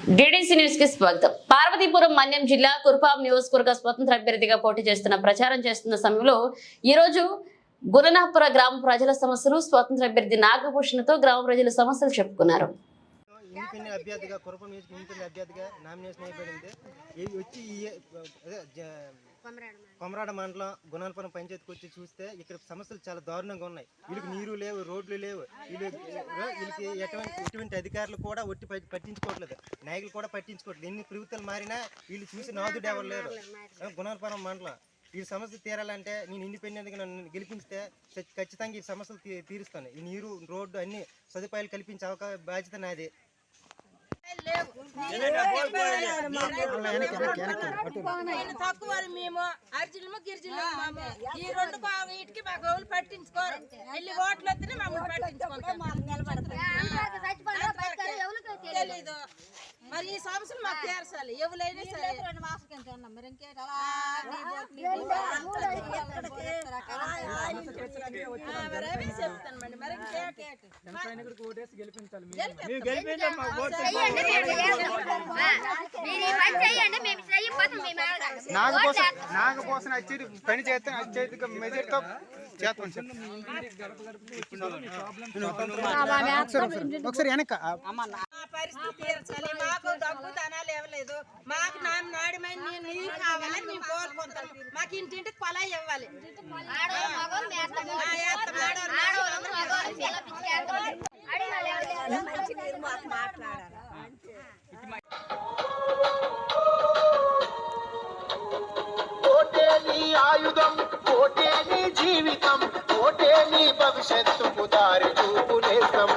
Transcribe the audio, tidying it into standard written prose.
DDC news కి స్వాగతం. పార్వతీపురం మన్యం జిల్లా కుర్పాం నియోజకవర్గ స్వతంత్ర అభ్యర్థిగా పోటీ చేస్తున్న ప్రచారం చేస్తున్న సమయంలో ఈ రోజు గుణనాపుర గ్రామ ప్రజల సమస్యలు స్వతంత్ర అభ్యర్థి నాగభూషణతో గ్రామ ప్రజల సమస్యలు చెప్పుకున్నారు. ఇండిపెండెంట్ అభ్యర్థిగా కుర్పాం ఇండిపెండెంట్ అభ్యర్థిగా నామినేషన్ అయిపోయింది. వచ్చి కొమరాడ మండలం గుణాలపురం పంచాయతీకి వచ్చి చూస్తే ఇక్కడ సమస్యలు చాలా దారుణంగా ఉన్నాయి. వీళ్ళకి నీరు లేవు, రోడ్లు లేవు, వీళ్ళకి ఎటువంటి అధికారులు కూడా ఒట్టి పట్టించుకోవట్లేదు, నాయకులు కూడా పట్టించుకోవట్లేదు. ఎన్ని ప్రభుత్వాలు మారినా వీళ్ళు చూసి నాదుడు ఎవరు లేరు. గుణాలపురం మండలం ఈ సమస్య తీరాలంటే నేను ఇండిపెండెంట్గా నన్ను గెలిపిస్తే ఖచ్చితంగా ఈ సమస్యలు తీరుస్తాను. ఈ నీరు, రోడ్డు అన్ని సదుపాయాలు కల్పించే బాధ్యత నాది. తక్కువ మేము అర్జునము గిరిజనులు ఈ రెండు వీటికి మా గౌలు పట్టించుకోరు. వెళ్ళి ఓట్లు వస్తేనే మమ్మల్ని తెలీదు. మరి ఈ సమస్యలు మాకు తీర్చాలి. ఎవరైనా సరే చెప్తాను మరి నాగపోసన వచ్చేది పని చేస్తే వచ్చేది మెజర్తో ఒకసారి వెనక పరిస్థితి తీర్చాలి. మాకు డబ్బు ధనాలు ఇవ్వలేదు. మాకు నాడిమైన నీరు కావాలని మేము కోరుకుంటాం. మాకు ఇంటింటికి కొలాయి ఇవ్వాలి. ఓటే నీ ఆయుధం, ఓటే నీ జీవితం, ఓటే నీ భవిష్యత్తుకు దారి చూపు నేస్తం.